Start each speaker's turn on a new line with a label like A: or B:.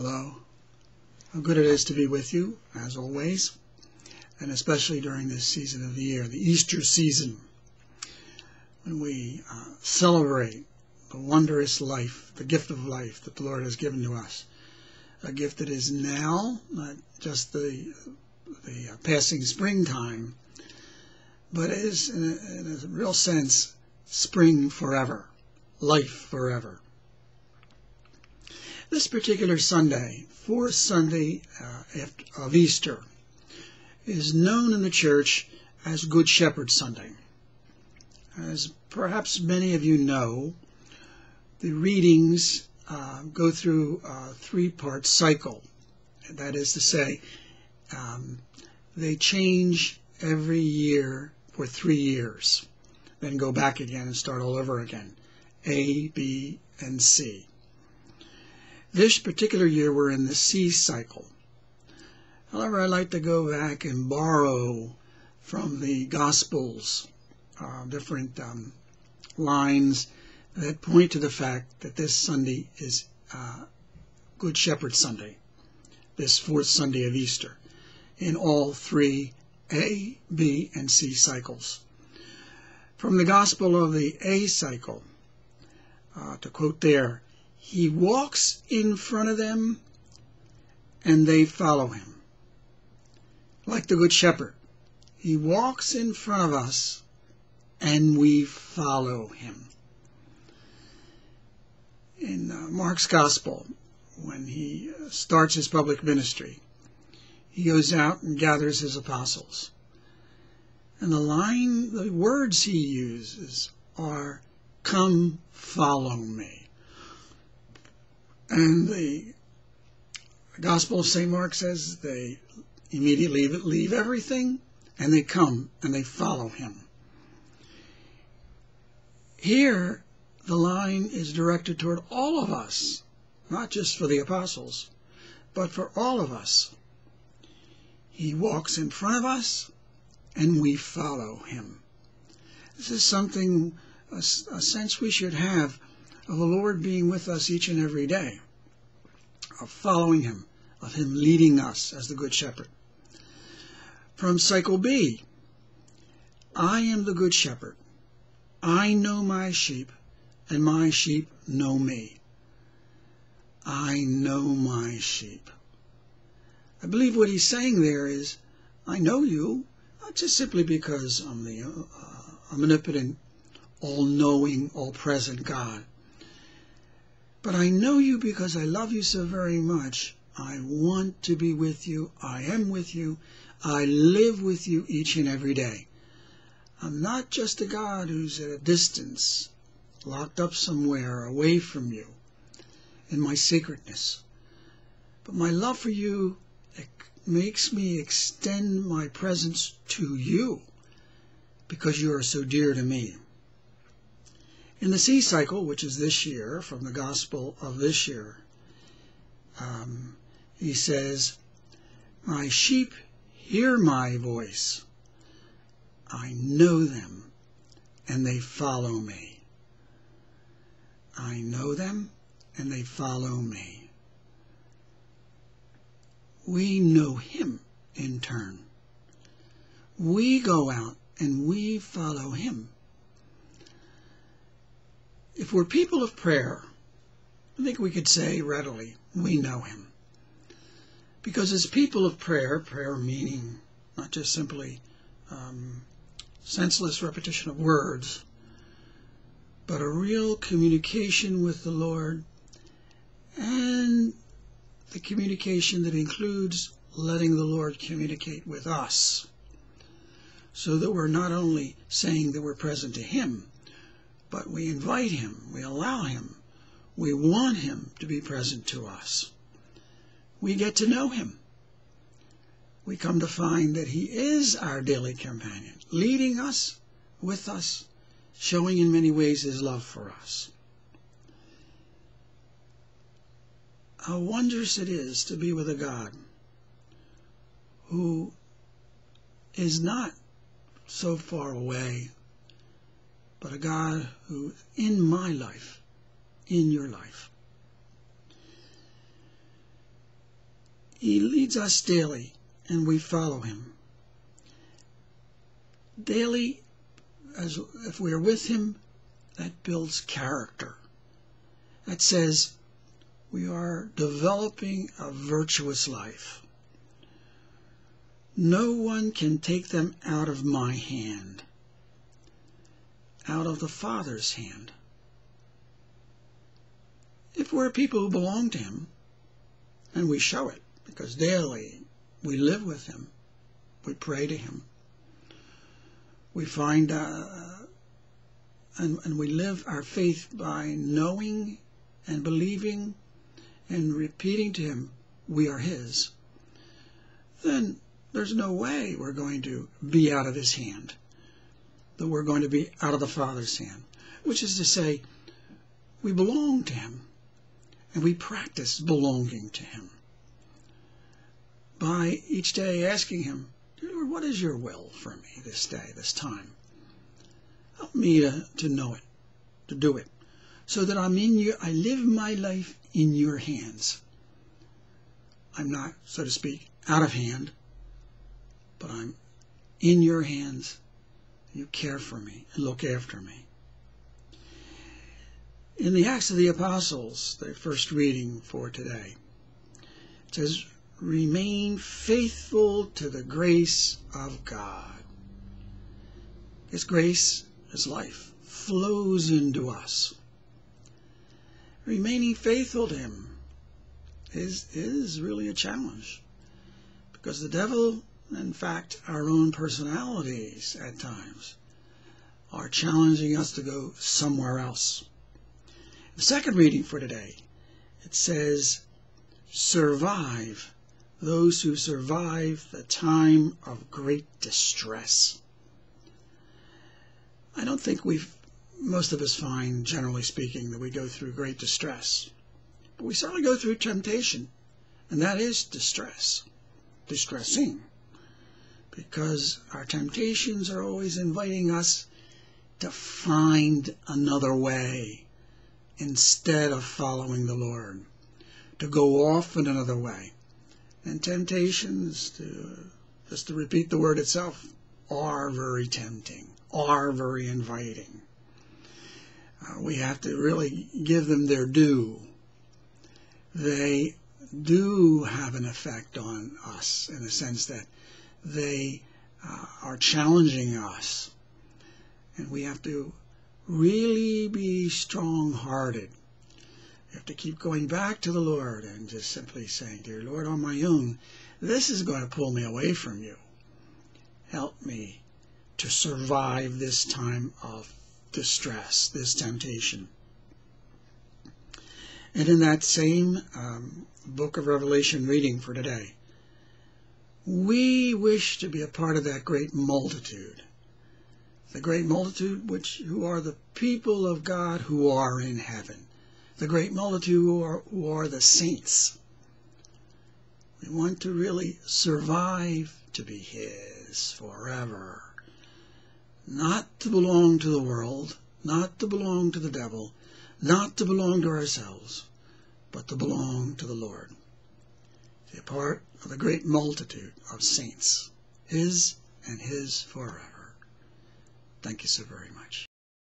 A: Hello. How good it is to be with you, as always, and especially during this season of the year, the Easter season, when we celebrate the wondrous life, the gift of life that the Lord has given to us, a gift that is now, not just the passing springtime, but is, in a real sense, spring forever, life forever. This particular Sunday, fourth Sunday of Easter, is known in the church as Good Shepherd Sunday. As perhaps many of you know, the readings go through a three-part cycle. That is to say, they change every year for 3 years, then go back again and start all over again. A, B, and C. This particular year we're in the C cycle. However, I like to go back and borrow from the Gospels different lines that point to the fact that this Sunday is Good Shepherd Sunday, this fourth Sunday of Easter, in all three A, B, and C cycles. From the Gospel of the A cycle, to quote there, "He walks in front of them, and they follow him." Like the Good Shepherd, he walks in front of us, and we follow him. In Mark's Gospel, when he starts his public ministry, he goes out and gathers his apostles. And the words he uses are, "Come, follow me." And the Gospel of St. Mark says they immediately leave everything, and they come and they follow him. Here, the line is directed toward all of us, not just for the apostles, but for all of us. He walks in front of us, and we follow him. This is something, a sense we should have of the Lord being with us each and every day, of following him, of him leading us as the Good Shepherd. From Cycle B, "I am the Good Shepherd. I know my sheep, and my sheep know me." I know my sheep. I believe what he's saying there is, I know you, not just simply because I'm the omnipotent, all-knowing, all-present God, but I know you because I love you so very much. I want to be with you. I am with you. I live with you each and every day. I'm not just a God who's at a distance, locked up somewhere away from you in my sacredness. But my love for you makes me extend my presence to you because you are so dear to me. In the C cycle, which is this year, from the Gospel of this year, he says, "My sheep hear my voice. I know them, and they follow me." I know them, and they follow me. We know him in turn. We go out and we follow him. If we're people of prayer, I think we could say readily, we know him. Because as people of prayer, prayer meaning not just simply senseless repetition of words, but a real communication with the Lord, and the communication that includes letting the Lord communicate with us, so that we're not only saying that we're present to him, but we invite him, we allow him, we want him to be present to us. We get to know him. We come to find that he is our daily companion, leading us, with us, showing in many ways his love for us. How wondrous it is to be with a God who is not so far away, but a God who, in my life, in your life. He leads us daily, and we follow him. Daily, as if we are with him, that builds character. That says we are developing a virtuous life. No one can take them out of my hand, out of the Father's hand. If we're people who belong to him, and we show it, because daily we live with him, we pray to him, we find and we live our faith by knowing and believing and repeating to him we are his, then there's no way we're going to be out of his hand, that we're going to be out of the Father's hand, which is to say, we belong to him, and we practice belonging to him by each day asking him, "Dear Lord, what is your will for me this day, this time? Help me to know it, to do it, so that I live my life in your hands. I'm not, so to speak, out of hand, but I'm in your hands. You care for me and look after me." In the Acts of the Apostles, the first reading for today, it says, "Remain faithful to the grace of God." His grace, his life, flows into us. Remaining faithful to him is really a challenge, because the devil, in fact, our own personalities at times, are challenging us to go somewhere else. The second reading for today, it says, "Survive those who survive the time of great distress." I don't think most of us find, generally speaking, that we go through great distress. But we certainly go through temptation, and that is distressing, because our temptations are always inviting us to find another way instead of following the Lord, to go off in another way. And temptations, just to repeat the word itself, are very tempting, are very inviting. We have to really give them their due. They do have an effect on us in the sense that they are challenging us. And we have to really be strong-hearted. We have to keep going back to the Lord and just simply saying, "Dear Lord, on my own, this is going to pull me away from you. Help me to survive this time of distress, this temptation." And in that same book of Revelation reading for today, we wish to be a part of that great multitude. The great multitude who are the people of God who are in heaven. The great multitude who are the saints. We want to really survive to be his forever. Not to belong to the world, not to belong to the devil, not to belong to ourselves, but to belong to the Lord. To be a part of the great multitude of saints, his and his forever. Thank you so very much.